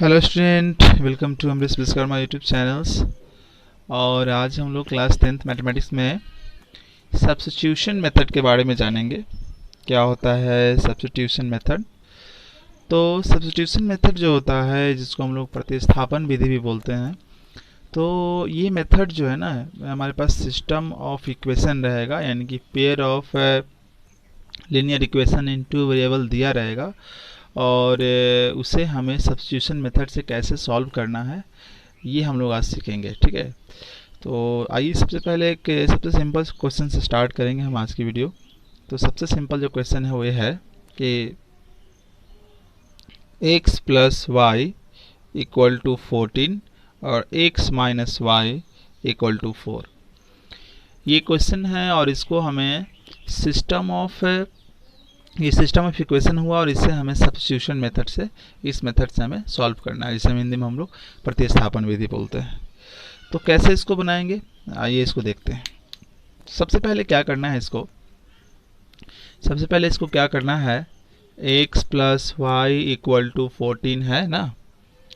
Hello student, welcome to Amrish Vishwakarma YouTube channels. और आज हम लोग क्लास 10th मैथमेटिक्स में सब्स्टिट्यूशन मेथड के बारे में जानेंगे। क्या होता है सब्स्टिट्यूशन मेथड? तो सब्स्टिट्यूशन मेथड जो होता है, जिसको हम लोग प्रतिस्थापन विधि भी बोलते हैं, तो ये मेथड जो है ना, हमारे पास सिस्टम ऑफ इक्वेशन रहेगा, यानी कि pair of linear equation in two variable दिया रहेगा और उसे हमें सब्स्टिट्यूशन मेथड से कैसे सॉल्व करना है ये हम लोग आज सीखेंगे। ठीक है, तो आइए सबसे पहले एक सबसे सिंपल क्वेश्चन से स्टार्ट करेंगे हम आज की वीडियो। तो सबसे सिंपल जो क्वेश्चन है वो ये है कि x plus y equal to 14 और x minus y equal to 4, ये क्वेश्चन है। और इसको हमें सिस्टम ऑफ इक्वेशन हुआ और इससे हमें सब्स्टिट्यूशन मेथड से, इस मेथड से हमें सॉल्व करना है, जिसे हिंदी में हम लोग प्रतिस्थापन विधि बोलते हैं। तो कैसे इसको बनाएंगे, आइए इसको देखते हैं। सबसे पहले क्या करना है इसको क्या करना है, x plus y equal to 14 है ना,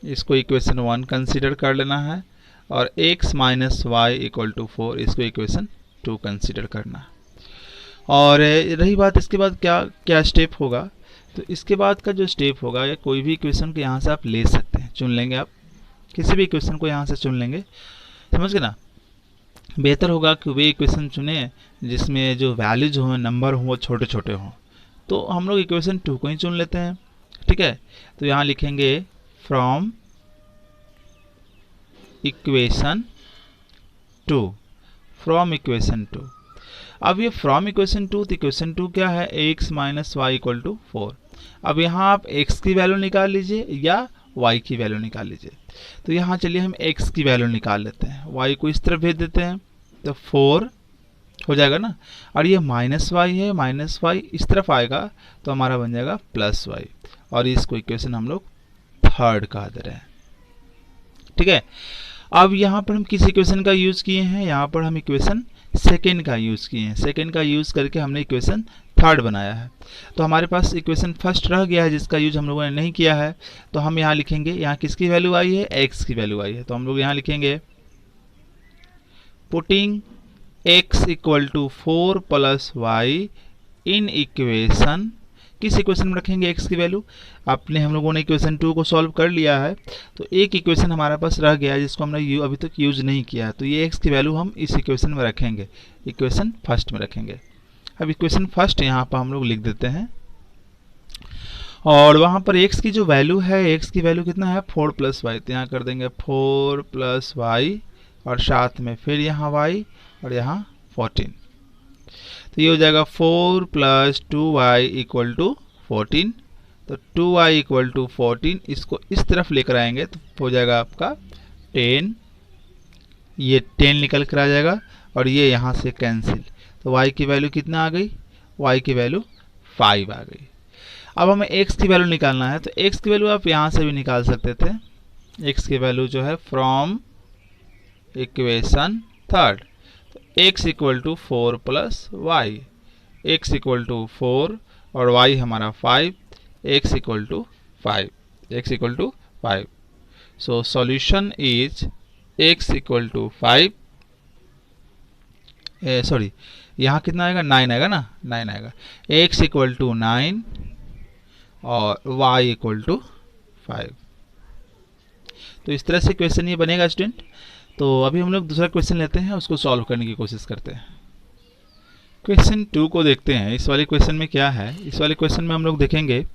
इसको इक्वेशन 1 कंसीडर कर लेना है, और x minus y equal to 4 इसको इक्वेशन 2 कंसीडर करना है। और रही बात इसके बाद क्या क्या स्टेप होगा, तो इसके बाद का जो स्टेप होगा, या कोई भी इक्वेशन को यहाँ से आप ले सकते हैं, चुन लेंगे, आप किसी भी इक्वेशन को यहाँ से चुन लेंगे, समझ गए ना। बेहतर होगा कि वे इक्वेशन चुने जिसमें जो वैल्यूज हों, नंबर हों, वो छोटे छोटे हों। तो हम लोग इक्वेशन 2 को ही चुन लेते हैं। ठीक है, तो यहाँ लिखेंगे फ्रॉम इक्वेशन 2। अब ये फ्रॉम इक्वेशन 2, तो इक्वेशन 2 क्या है, x minus y equal to 4। अब यहाँ आप x की वैल्यू निकाल लीजिए या y की वैल्यू निकाल लीजिए। तो यहाँ चलिए हम x की वैल्यू निकाल लेते हैं, y को इस तरफ भेज देते हैं, तो 4 हो जाएगा ना। और ये माइनस वाई है, माइनस वाई इस तरफ आएगा तो हमारा बन जाएगा प्लस वाई, और इसको इक्वेशन हम लोग 3rd कह दे रहे हैं। ठीक है, अब यहाँ पर हम किस इक्वेशन का यूज किए हैं, यहाँ पर हम इक्वेशन सेकेंड का यूज़ किए हैं। सेकेंड का यूज़ करके हमने इक्वेशन 3rd बनाया है। तो हमारे पास इक्वेशन 1st रह गया है, जिसका यूज हम लोगों ने नहीं किया है। तो हम यहाँ लिखेंगे, यहाँ किसकी वैल्यू आई है, x की वैल्यू आई है, तो हम लोग यहाँ लिखेंगे putting x equal to 4 plus y in equation, किस इक्वेशन में रखेंगे x की वैल्यू, आपने हम लोगों ने इक्वेशन 2 को सॉल्व कर लिया है, तो एक इक्वेशन हमारे पास रह गया है जिसको हमने अभी तक यूज नहीं किया है। तो ये x की वैल्यू हम इस इक्वेशन में रखेंगे, इक्वेशन 1st में रखेंगे। अब इक्वेशन 1st यहाँ पर हम लोग लिख देते हैं, और वहाँ पर x की जो वैल्यू है, x की वैल्यू कितना है, 4 प्लस वाई, तो यहाँ कर देंगे 4 प्लस वाई, और साथ में फिर यहाँ y और यहाँ 14। तो ये हो जाएगा 4 प्लस 2y इक्वल टू 14। तो 2y इक्वल टू 14, इसको इस तरफ लेकर आएंगे तो हो जाएगा आपका 10, ये 10 निकल कर आ जाएगा, और ये यहाँ से कैंसिल। तो y की वैल्यू कितना आ गई, y की वैल्यू 5 आ गई। अब हमें x की वैल्यू निकालना है, तो x की वैल्यू आप यहाँ से भी निकाल सकते थे। x की वैल्यू जो है from equation 3rd, x equal to 4 plus y, x equal to 4 और y हमारा 5, x equal to 5। So solution is x equal to 5, sorry यहाँ कितना आएगा, 9 आएगा ना, 9 आएगा, x इक्वल टू 9 और y इक्वल टू 5। तो इस तरह से क्वेश्चन ये बनेगा स्टूडेंट। तो अभी हम लोग दूसरा क्वेश्चन लेते हैं, उसको सॉल्व करने की कोशिश करते हैं। क्वेश्चन 2 को देखते हैं। इस वाले क्वेश्चन में क्या है, इस वाले क्वेश्चन में हम लोग देखेंगे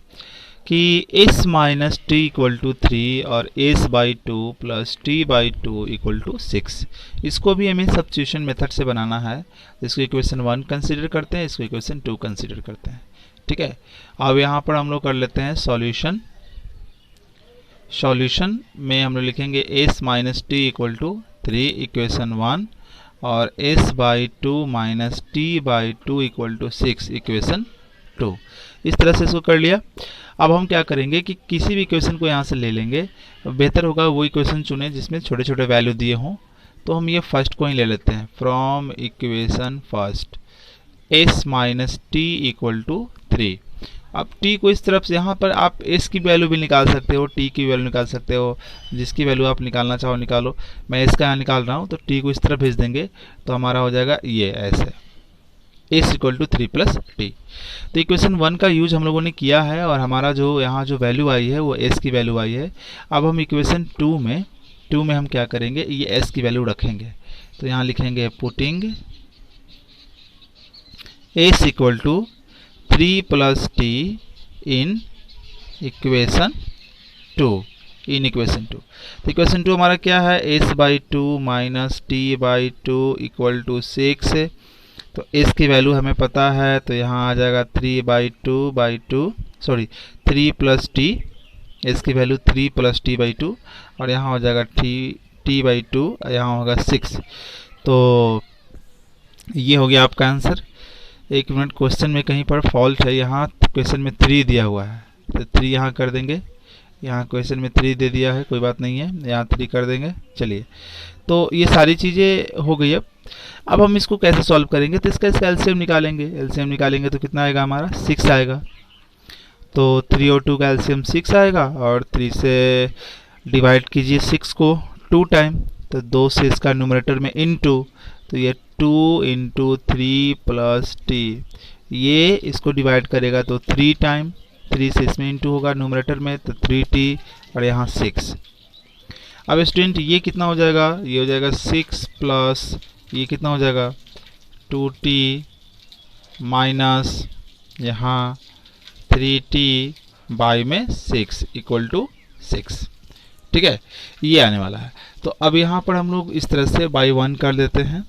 कि s minus t equal to 3 और s by 2 plus t by 2 equal to 6, इसको भी हमें सब्स्टिट्यूशन मेथड से बनाना है। इसको इक्वेशन 1 कंसीडर करते हैं, इसको इक्वेशन 2 कंसीडर करते हैं। ठीक है, अब यहाँ पर हम लोग कर लेते हैं सॉल्यूशन में हम लोग लिखेंगे s minus t equal to 3 equation 1, और s by 2 minus t by 2 equal to 6 equation 2। इस तरह से इसको कर लिया। अब हम क्या करेंगे कि किसी भी इक्वेशन को यहाँ से ले लेंगे, बेहतर होगा वो इक्वेशन चुने जिसमें छोटे छोटे वैल्यू दिए हों। तो हम ये फर्स्ट को ही ले लेते हैं, from equation 1st s minus t equal to 3। अब t को इस तरफ से, यहाँ पर आप s की वैल्यू भी निकाल सकते हो, t की वैल्यू निकाल सकते हो, जिसकी वैल्यू आप निकालना चाहो निकालो। मैं s का यहाँ निकाल रहा हूँ, तो t को इस तरफ भेज देंगे तो हमारा हो जाएगा ये ऐसे s equal to 3 plus t. तो इक्वेशन 1 का यूज हम लोगों ने किया है और हमारा जो यहाँ जो वैल्यू आई है वो s की वैल्यू आई है। अब हम इक्वेशन 2 में हम क्या करेंगे, ये s की वैल्यू रखेंगे। तो यहाँ लिखेंगे putting s equal to 3 plus t in equation 2। तो इक्वेशन 2 हमारा क्या है, s by two minus t by two equal to 6। तो s की वैल्यू हमें पता है, तो यहाँ आ जाएगा 3 प्लस टी, s की value 3 plus t by to, और यहाँ हो जाएगा टी बाई टू, यहाँ होगा 6। तो ये हो गया आपका आंसर। एक मिनट, क्वेश्चन में कहीं पर फॉल्ट है, यहाँ क्वेश्चन में 3 दिया हुआ है, तो 3 यहाँ कर देंगे। यहाँ क्वेश्चन में 3 दे दिया है, कोई बात नहीं है, यहाँ 3 कर देंगे। चलिए, तो ये सारी चीज़ें हो गई। अब हम इसको कैसे सॉल्व करेंगे, तो इसका एलसीएम निकालेंगे तो कितना आएगा हमारा, 6 आएगा। तो 3 और 2 का एलसीएम 6 आएगा, और 3 से डिवाइड कीजिए 6 को 2 टाइम, तो 2 से इसका न्यूमरेटर में इनटू, तो ये 2 इंटू 3 प्लस टी, ये इसको डिवाइड करेगा तो 3 टाइम, 3 से इसमें इंटू होगा न्यूमरेटर में, तो 3t, और यहाँ 6। अब स्टूडेंट ये कितना हो जाएगा, ये हो जाएगा 6 प्लस ये कितना हो जाएगा 2t माइनस यहाँ 3t बाई में 6 इक्वल टू 6। ठीक है, ये आने वाला है। तो अब यहाँ पर हम लोग इस तरह से बाई 1 कर देते हैं,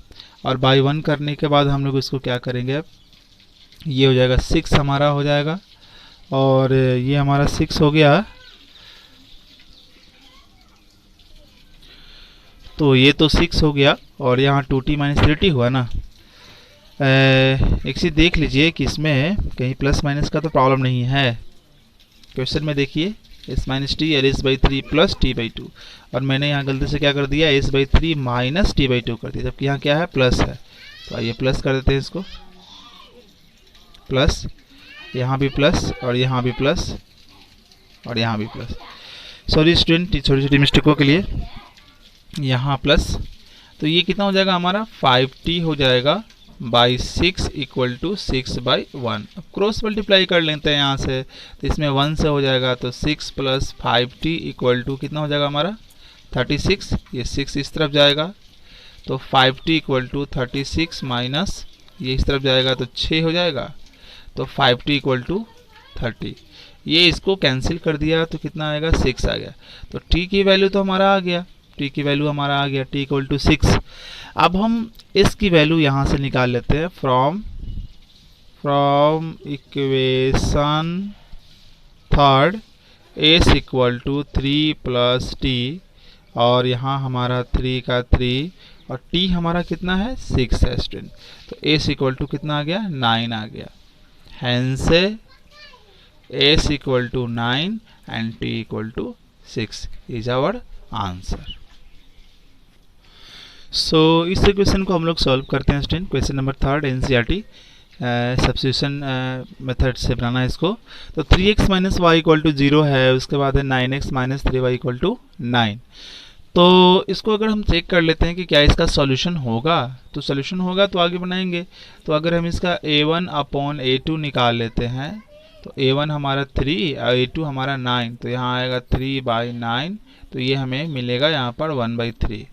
और बाई 1 करने के बाद हम लोग इसको क्या करेंगे, अब ये हो जाएगा 6 हमारा हो जाएगा, और ये हमारा 6 हो गया। तो ये तो 6 हो गया, और यहाँ 2t माइनस 3t हुआ ना। एक चीज़ देख लीजिए कि इसमें कहीं प्लस माइनस का तो प्रॉब्लम नहीं है। क्वेश्चन में देखिए s माइनस टी और s by 3 plus t by 2, और मैंने यहाँ गलती से क्या कर दिया, s by 3 minus t by 2 कर दिया, जबकि यहाँ क्या है, प्लस है। तो आइए प्लस कर देते हैं इसको, प्लस, यहाँ भी प्लस, और यहाँ भी प्लस, और यहाँ भी प्लस। सॉरी स्टूडेंट, छोटी छोटी मिस्टेकों के लिए यहाँ प्लस। तो ये कितना हो जाएगा हमारा, 5t हो जाएगा बाई 6 इक्वल टू 6 बाई 1। अब क्रॉस मल्टीप्लाई कर लेते हैं यहाँ से, तो इसमें 1 से हो जाएगा, तो 6 प्लस 5t इक्वल टू कितना हो जाएगा हमारा 36। ये 6 इस तरफ जाएगा, तो 5t इक्वल टू 36 माइनस ये इस तरफ जाएगा, तो 6 हो जाएगा, तो 5t इक्वल टू 30। ये इसको कैंसिल कर दिया तो कितना आएगा, 6 आ गया। तो t की वैल्यू तो हमारा आ गया, t की वैल्यू हमारा आ गया, t इक्वल टू 6। अब हम s की वैल्यू यहाँ से निकाल लेते हैं from equation 3 s equal to 3 plus t, और यहाँ हमारा 3 का 3, और t हमारा कितना है, 6 है स्टूडेंट। तो s इक्वल टू कितना आ गया, 9 आ गया। Hence s equal to 9 and t equal to 6 is our answer. So इस क्वेश्चन को हम लोग सॉल्व करते हैं student. Question number 3 NCERT substitution method से बनाना है इसको। तो 3x minus y equal to 0 है, उसके बाद है 9x minus 3y equal to 9। तो इसको अगर हम चेक कर लेते हैं कि क्या इसका सॉल्यूशन होगा, तो सॉल्यूशन होगा तो आगे बनाएंगे। तो अगर हम इसका a1 अपॉन a2 निकाल लेते हैं, तो a1 हमारा 3 और a2 हमारा 9, तो यहाँ आएगा 3 बाई 9, तो ये हमें मिलेगा यहाँ पर 1 बाई 3।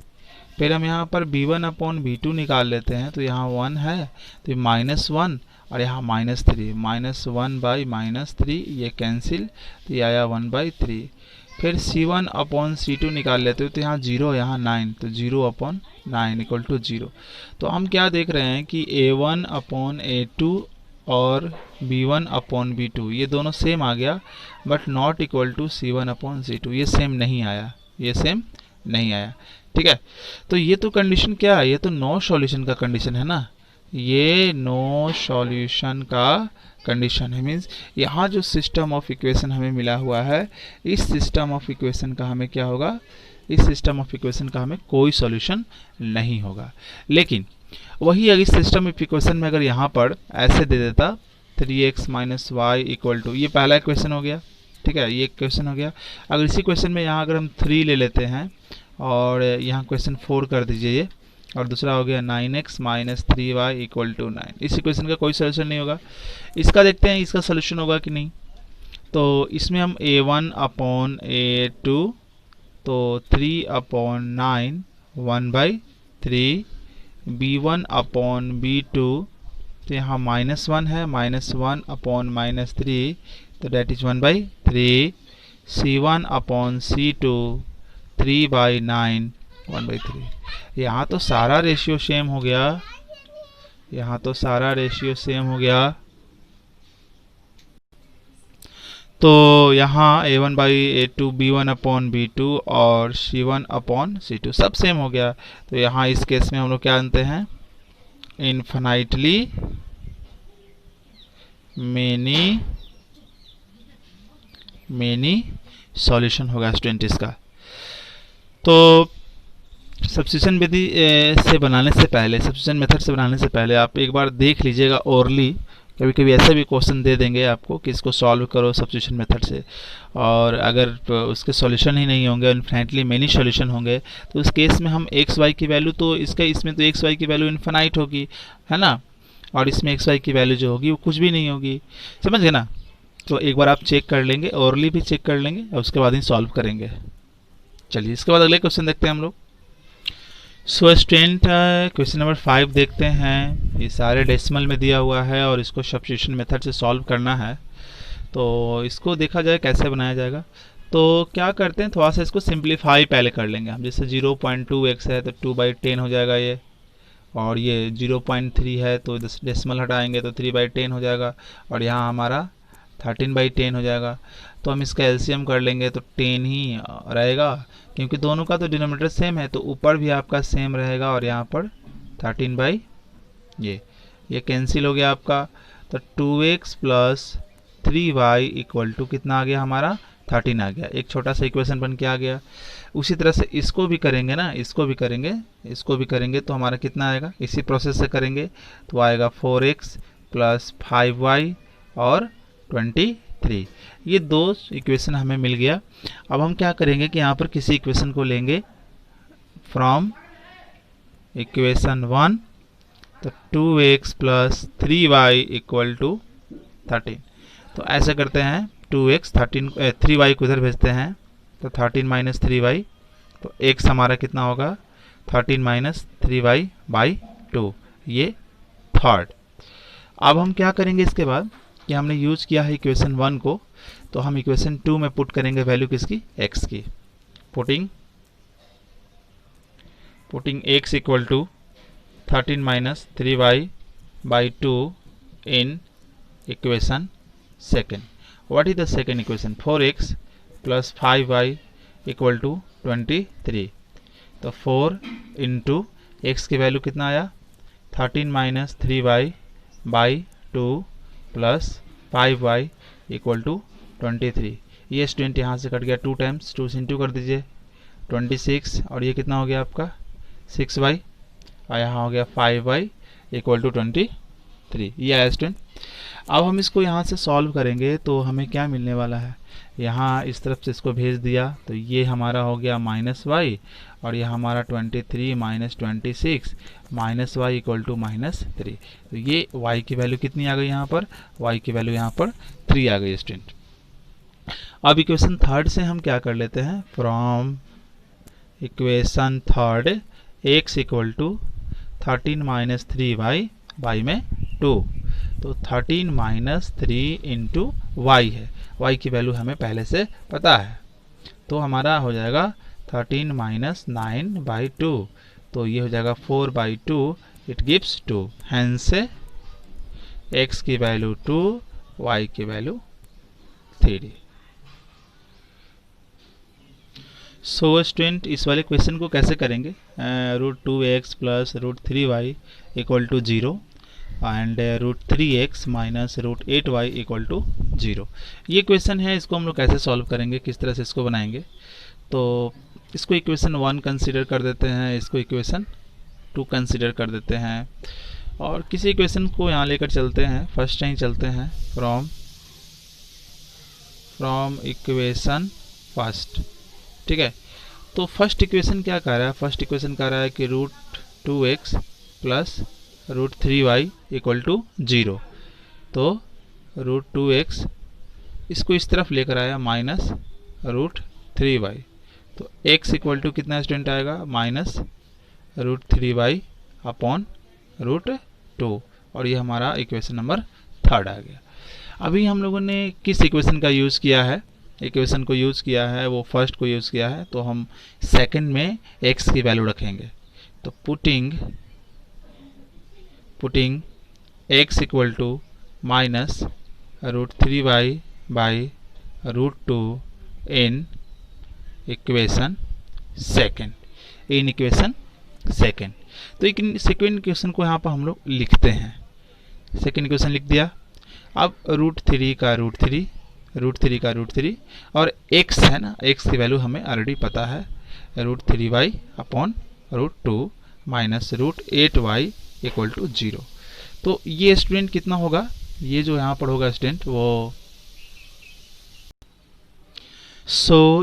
फिर हम यहाँ पर b1 अपॉन b2 निकाल लेते हैं, तो यहाँ 1 है, तो -1, और यहाँ -3, -1 बाई -3, ये कैंसिल, तो ये आया 1 बाई 3। फिर c1 अपॉन c2 निकाल लेते हो, तो यहाँ 0, यहाँ 9, तो 0 अपॉन 9 इक्वल टू 0। तो हम क्या देख रहे हैं कि a1 अपॉन a2 और b1 अपॉन b2 ये दोनों सेम आ गया, but not equal to c1 upon c2, ये सेम नहीं आया, ये सेम नहीं आया। ठीक है, तो ये तो कंडीशन क्या है, ये तो नो सॉल्यूशन का कंडीशन है ना, ये नो सॉल्यूशन का कंडीशन है। मीन्स यहाँ जो सिस्टम ऑफ इक्वेशन हमें मिला हुआ है, इस सिस्टम ऑफ इक्वेशन का हमें क्या होगा, इस सिस्टम ऑफ इक्वेशन का हमें कोई सॉल्यूशन नहीं होगा। लेकिन वही अगर इस सिस्टम ऑफ इक्वेशन में अगर यहाँ पर ऐसे दे देता 3x minus y equal to, ये पहला क्वेश्चन हो गया, ठीक है, ये क्वेश्चन हो गया। अगर इसी क्वेश्चन में यहाँ अगर हम 3 ले लेते हैं और यहाँ क्वेश्चन 4 कर दीजिए ये, और दूसरा हो गया 9x minus 3y equal to 9, इसी क्वेश्चन का कोई सोल्यूशन नहीं होगा। इसका देखते हैं इसका सोल्यूशन होगा कि नहीं। तो इसमें हम a1 अपॉन a2, तो 3 अपॉन 9 1/3, b1 अपॉन b2, तो यहाँ -1 है, -1 अपॉन -3, तो date is 1/3, c1 upon c2 3/9 1/3। यहाँ तो सारा रेशियो सेम हो गया, यहाँ तो सारा रेशियो सेम हो गया। तो यहाँ a1/a2, b1 अपॉन b2 और c1 अपॉन c2 सब सेम हो गया। तो यहाँ इस केस में हम लोग क्या जानते हैं, इन्फिनाइटली मेनी सॉल्यूशन होगा स्टूडेंट इसका। तो सब्स्टिट्यूशन विधि से बनाने से पहले, सब्स्टिट्यूशन मेथड से बनाने से पहले आप एक बार देख लीजिएगा ओरली, कभी कभी ऐसा भी क्वेश्चन दे देंगे आपको कि इसको सॉल्व करो सब्स्टिट्यूशन मेथड से, और अगर उसके सॉल्यूशन ही नहीं होंगे, इन्फिनिटली मेनी सॉल्यूशन होंगे, तो उस केस में हम एक्स वाई की वैल्यू, तो इसमें तो एक्स वाई की वैल्यू इन्फिनाइट होगी, है ना, और इसमें एक्स वाई की वैल्यू जो होगी वो कुछ भी नहीं होगी, समझ गए ना। तो एक बार आप चेक कर लेंगे, ओरली भी चेक कर लेंगे और उसके बाद ही सॉल्व करेंगे। चलिए इसके बाद अगले क्वेश्चन देखते हैं हम लोग। सो स्टूडेंट क्वेश्चन नंबर 5 देखते हैं। ये सारे डेसिमल में दिया हुआ है और इसको सब्स्टिट्यूशन मेथड से सॉल्व करना है। तो इसको देखा जाए कैसे बनाया जाएगा। तो क्या करते हैं, थोड़ा सा इसको सिंप्लीफाई पहले कर लेंगे हम। जैसे 0.2x है तो 2/10 हो जाएगा ये, और ये 0.3 है तो डेसिमल हटाएंगे तो 3/10 हो जाएगा, और यहाँ हमारा 13/10 हो जाएगा। तो हम इसका एलसीएम कर लेंगे तो 10 ही रहेगा, क्योंकि दोनों का तो डिनोमिनेटर सेम है, तो ऊपर भी आपका सेम रहेगा, और यहाँ पर 13 ये कैंसिल हो गया आपका। तो 2x plus 3y equal to कितना आ गया हमारा, 13 आ गया। एक छोटा सा इक्वेशन बन के आ गया। उसी तरह से इसको भी करेंगे ना, इसको भी करेंगे तो हमारा कितना आएगा, इसी प्रोसेस से करेंगे तो आएगा 4x प्लस 5y और 23। ये दो इक्वेशन हमें मिल गया। अब हम क्या करेंगे कि यहाँ पर किसी इक्वेशन को लेंगे फ्रॉम इक्वेशन 1, तो 2x plus 3y equal to 13। तो ऐसे करते हैं, 2x 3y को इधर भेजते हैं तो 13 माइनस 3y, तो x हमारा कितना होगा 13 माइनस 3y बाई 2, ये थर्ड। अब हम क्या करेंगे इसके बाद कि हमने यूज किया है इक्वेशन 1 को, तो हम इक्वेशन 2 में पुट करेंगे वैल्यू किसकी, x की। Putting x equal to 13 minus 3y by 2 in equation second. What is the second equation, 4x plus 5y equal to 23। तो 4 इंटू एक्स की वैल्यू कितना आया, 13 minus 3y by 2 plus 5y equal to 23। ये student यहाँ से cut गया 2 times, 2 से into कर दीजिए 26, और ये कितना हो गया आपका 6y, और यहाँ हो गया 5y इक्वल टू 23। ये आया स्टूडेंट। अब हम इसको यहाँ से सॉल्व करेंगे तो हमें क्या मिलने वाला है, यहाँ इस तरफ से इसको भेज दिया तो ये हमारा हो गया -y, और यह हमारा 23 minus 26 minus y equal to -3। तो ये y की वैल्यू कितनी आ गई यहाँ पर, y की वैल्यू यहाँ पर 3 आ गई स्टूडेंट। अब इक्वेशन थर्ड से हम क्या कर लेते हैं, from equation third x equal to 13 minus 3y, y में 2, तो 13 माइनस 3 इंटू वाई है, y की वैल्यू हमें पहले से पता है, तो हमारा हो जाएगा 13 माइनस 9/2, तो ये हो जाएगा 4/2, इट गिव्स 2। हैंस से x की वैल्यू 2, y की वैल्यू 3। सो स्टूडेंट इस वाले क्वेश्चन को कैसे करेंगे, √2x plus √3y equal to 0 and √3x minus √8y equal to 0। ये क्वेश्चन है, इसको हम लोग कैसे सॉल्व करेंगे, किस तरह से इसको बनाएंगे। तो इसको इक्वेशन 1 कंसीडर कर देते हैं, इसको इक्वेशन 2 कंसीडर कर देते हैं, और किसी इक्वेशन को यहाँ लेकर चलते हैं, फर्स्ट टाइम चलते हैं फ्रॉम इक्वेशन फर्स्ट। ठीक है, तो फर्स्ट इक्वेशन क्या कह रहा है, फर्स्ट इक्वेशन कह रहा है कि √2x plus √3y equal to 0। तो √2x इसको इस तरफ लेकर आया माइनस √3y, तो x इक्वल टू कितना स्टूडेंट आएगा, माइनस √3y अपॉन √2, और ये हमारा इक्वेशन नंबर 3 आ गया। अभी हम लोगों ने किस इक्वेशन का यूज़ किया है, इक्वेशन को यूज़ किया है वो फर्स्ट को यूज़ किया है, तो हम सेकंड में x की वैल्यू रखेंगे। तो putting x equal to minus √3y by √2 in equation second, तो एक सेकंड इक्वेशन को यहाँ पर हम लोग लिखते हैं, सेकंड इक्वेशन लिख दिया। अब √3 का √3 और x है ना, x की वैल्यू हमें ऑलरेडी पता है, √3y upon √2 minus √8y equal to 0। तो ये स्टूडेंट कितना होगा, ये जो यहाँ पर होगा स्टूडेंट वो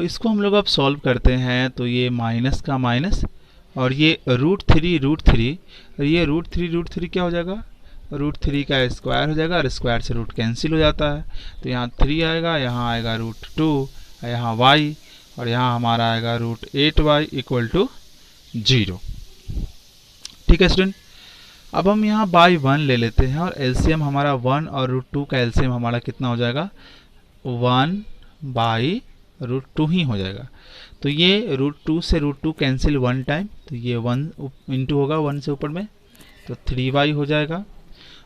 इसको हम लोग अब सॉल्व करते हैं। तो ये माइनस का माइनस और ये √3 ये √3 क्या हो जाएगा, √3 का स्क्वायर हो जाएगा और स्क्वायर से रूट कैंसिल हो जाता है। तो यहाँ 3 आएगा, यहाँ आएगा √2, यहाँ y और यहाँ हमारा आएगा √8y इक्वल टू 0। ठीक है स्टूडेंट, अब हम यहाँ बाई 1 ले लेते हैं और एलसीएम हमारा 1 और √2 का एलसीएम हमारा कितना हो जाएगा, 1 बाई √2 ही हो जाएगा। तो ये √2 से √2 कैंसिल 1 टाइम, तो ये 1 इंटू होगा 1 से ऊपर में, तो 3y हो जाएगा।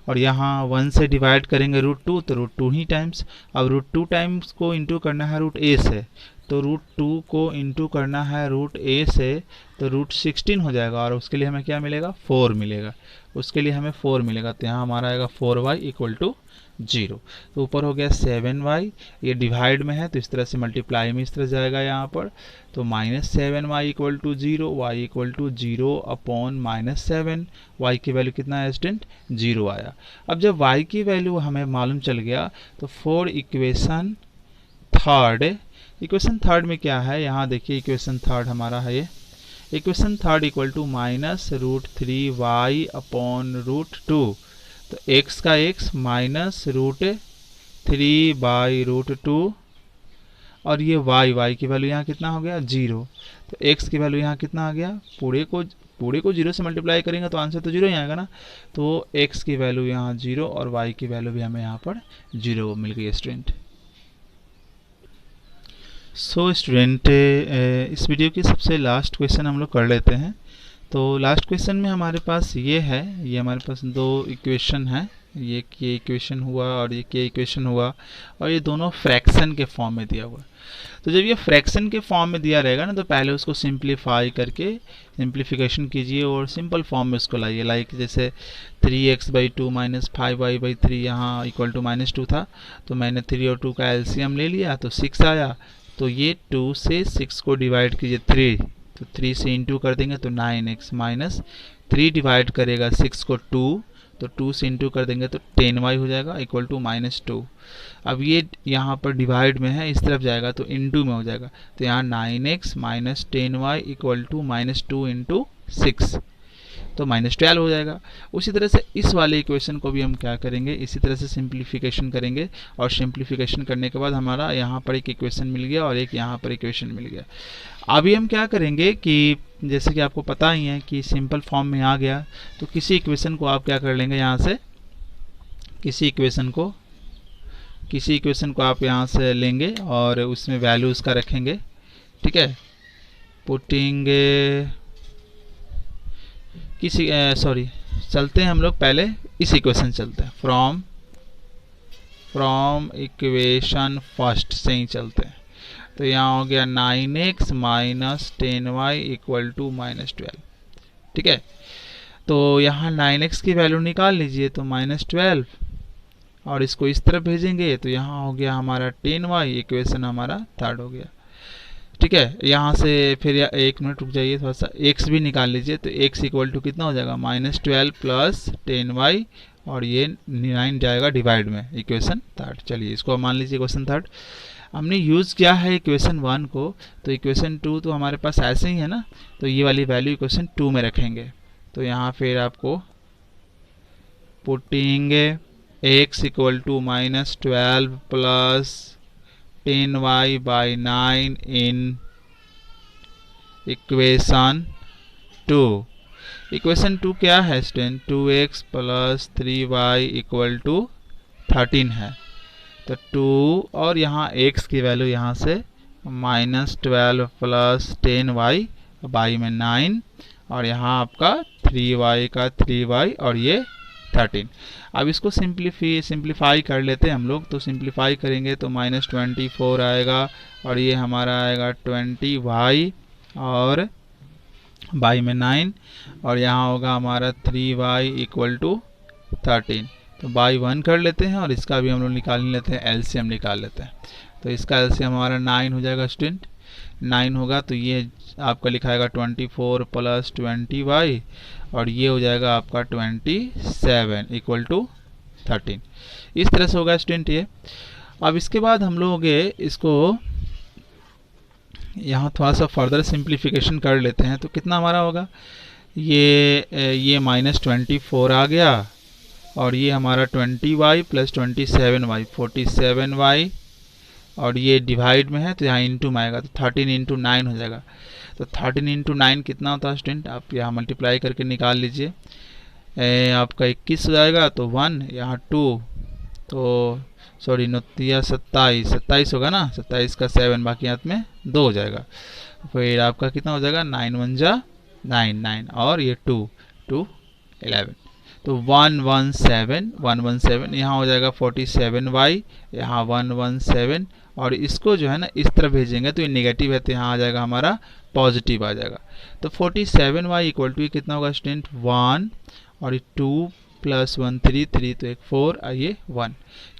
और यहाँ 1 से डिवाइड करेंगे √2, तो √2 ही टाइम्स। अब √2 टाइम्स को इंटू करना है √a से, तो √2 को इंटू करना है √a से, तो √16 हो जाएगा और उसके लिए हमें क्या मिलेगा, 4 मिलेगा, उसके लिए हमें 4 मिलेगा। तो यहाँ हमारा आएगा 4y इक्वल टू 0। तो ऊपर हो गया 7y, ये डिवाइड में है तो इस तरह से मल्टीप्लाई में इस तरह जाएगा यहाँ पर, तो -7y equal to 0, y equal to 0 upon -7, y की वैल्यू कितना है स्टूडेंट, 0 आया। अब जब y की वैल्यू हमें मालूम चल गया तो फॉर इक्वेशन थर्ड में क्या है, यहाँ देखिए इक्वेशन थर्ड हमारा है, ये equation third equal to minus √3y upon √2, तो x का x माइनस √3 बाई √2 और ये y की वैल्यू यहाँ कितना हो गया, 0। तो x की वैल्यू यहाँ कितना आ गया, पूरे को 0 से मल्टीप्लाई करेंगे तो आंसर तो 0 ही आएगा ना। तो x की वैल्यू यहाँ 0 और y की वैल्यू भी हमें यहाँ पर 0 मिल गई स्टूडेंट। स्टूडेंट इस वीडियो की सबसे लास्ट क्वेश्चन हम लोग कर लेते हैं। तो लास्ट क्वेश्चन में हमारे पास ये है, ये हमारे पास 2 इक्वेशन है, ये के इक्वेशन हुआ और ये के इक्वेशन हुआ और ये दोनों फ्रैक्शन के फॉर्म में दिया हुआ। तो जब ये फ्रैक्शन के फॉर्म में दिया रहेगा ना, तो पहले उसको सिंप्लीफाई करके सिंप्लीफिकेशन कीजिए और सिंपल फॉर्म में उसको लाइए। लाइक जैसे 3x/2 माइनस 5y/3 यहाँ इक्वल टू -2 था, तो मैंने 3 और 2 का एलसीएम ले लिया तो 6 आया। तो ये 2 से 6 को डिवाइड कीजिए 3, तो 3 से इंटू कर देंगे तो 9x माइनस 3 डिवाइड करेगा 6 को 2, तो 2 से इंटू कर देंगे तो 10y हो जाएगा इक्वल टू -2। अब ये यहाँ पर डिवाइड में है, इस तरफ जाएगा तो इंटू में हो जाएगा, तो यहाँ 9x minus 10y equal to -2 into 6, तो -12 हो जाएगा। उसी तरह से इस वाले इक्वेशन को भी हम क्या करेंगे, इसी तरह से सिंप्लीफिकेशन करेंगे और सिंप्लीफिकेशन करने के बाद हमारा यहाँ पर एक इक्वेशन मिल गया और एक यहाँ पर इक्वेशन मिल गया। अभी हम क्या करेंगे कि जैसे कि आपको पता ही है कि सिंपल फॉर्म में आ गया, तो किसी इक्वेशन को आप क्या कर लेंगे, यहाँ से किसी इक्वेशन को आप यहाँ से लेंगे और उसमें वैल्यू उसका रखेंगे। ठीक है, पुटिंग चलते हैं हम लोग पहले इस इक्वेशन चलते हैं, फ्रॉम इक्वेशन फर्स्ट से ही चलते हैं। तो यहाँ हो गया 9x minus 10y equal to -12। ठीक है, तो यहाँ 9x की वैल्यू निकाल लीजिए, तो -12 और इसको इस तरफ भेजेंगे तो यहाँ हो गया हमारा 10y, इक्वेशन हमारा थर्ड हो गया। ठीक है, यहाँ से फिर एक मिनट रुक जाइए, थोड़ा सा x भी निकाल लीजिए। तो x इक्वल टू कितना हो जाएगा, -12 प्लस 10y, और ये 9 जाएगा डिवाइड में, इक्वेशन थर्ड। चलिए इसको मान लीजिए इक्वेशन थर्ड। हमने यूज़ किया है इक्वेशन 1 को, तो इक्वेशन 2 तो हमारे पास ऐसे ही है ना, तो ये वाली वैल्यू इक्वेशन 2 में रखेंगे। तो यहाँ फिर आपको putting x equal to -12 plus 10y by 9 in equation 2। Equation 2 क्या है student, 2x plus 3y equal to 13 है। तो 2 और यहाँ x की वैल्यू यहाँ से -12 प्लस 10y बाई में 9, और यहाँ आपका 3y का 3y और ये 13। अब इसको सिंप्लीफाई कर लेते हैं हम लोग। तो सिंप्लीफाई करेंगे तो -24 आएगा, और ये हमारा आएगा 20y और बाई में 9, और यहाँ होगा हमारा 3y इक्वल टू 13। तो बाई 1 कर लेते हैं, और इसका भी हम लोग निकाल लेते हैं, एलसीएम निकाल लेते हैं। तो इसका एलसीएम हमारा 9 हो जाएगा स्टूडेंट, 9 होगा तो ये आपका लिखाएगा 24 प्लस 20y, और ये हो जाएगा आपका 27 इक्वल टू 13। इस तरह से होगा स्टूडेंट ये। अब इसके बाद हम लोग इसको यहाँ थोड़ा सा फर्दर सिंप्लीफिकेशन कर लेते हैं। तो कितना हमारा होगा, ये -24 आ गया, और ये हमारा 20y प्लस 27y 47y, और ये डिवाइड में है तो यहाँ इंटू में आएगा, तो 13 इंटू 9 हो जाएगा। तो 13 इंटू 9 कितना होता है स्टूडेंट, आप यहाँ मल्टीप्लाई करके निकाल लीजिए। आपका 21 हो जाएगा, तो 1 यहाँ 2, तो सॉरी 27 होगा ना, 27 का 7 बाकी हाथ में 2 हो जाएगा। फिर आपका कितना हो जाएगा, 9 1 जा 9 और ये 2 11, तो 117 यहाँ हो जाएगा 47y, यहाँ 117, और इसको जो है ना इस तरफ भेजेंगे तो ये नेगेटिव है, तो यहाँ आ जाएगा हमारा पॉजिटिव आ जाएगा। तो 47y इक्वल टू कितना होगा स्टूडेंट 1, और 2 प्लस 1 3 तो एक 4, ये 1।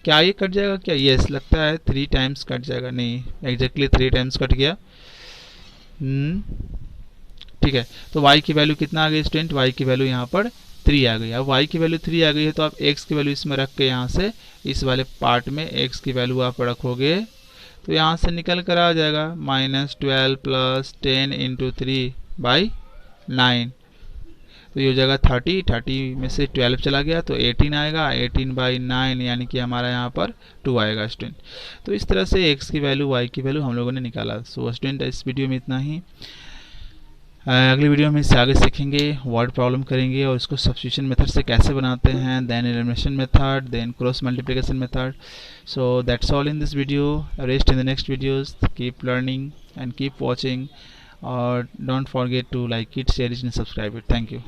क्या ये कट जाएगा क्या, यस लगता है 3 टाइम्स कट जाएगा, नहीं एग्जैक्टली 3 टाइम्स कट गया। ठीक है, तो y की वैल्यू कितना आ गई स्टूडेंट, y की वैल्यू यहाँ पर 3 आ गई। अब y की वैल्यू 3 आ गई है, तो आप x की वैल्यू इसमें रख के यहाँ से इस वाले पार्ट में x की वैल्यू आप रखोगे, तो यहाँ से निकल कर आ जाएगा -12 प्लस 10 इंटू 3 बाई 9, तो ये हो जाएगा 30 में से 12 चला गया तो 18 आएगा, 18 बाई 9 यानी कि हमारा यहाँ पर 2 आएगा स्टूडेंट। तो इस तरह से x की वैल्यू y की वैल्यू हम लोगों ने निकाला। सो स्टूडेंट इस वीडियो में इतना ही। अगली वीडियो में इससे आगे सीखेंगे, वर्ड प्रॉब्लम करेंगे और इसको सब्स्टिट्यूशन मेथड से कैसे बनाते हैं, then elimination method, then cross multiplication method. So that's all in this video, rest in the next videos, keep learning and keep watching, और don't forget to like it, share it and subscribe it. Thank you.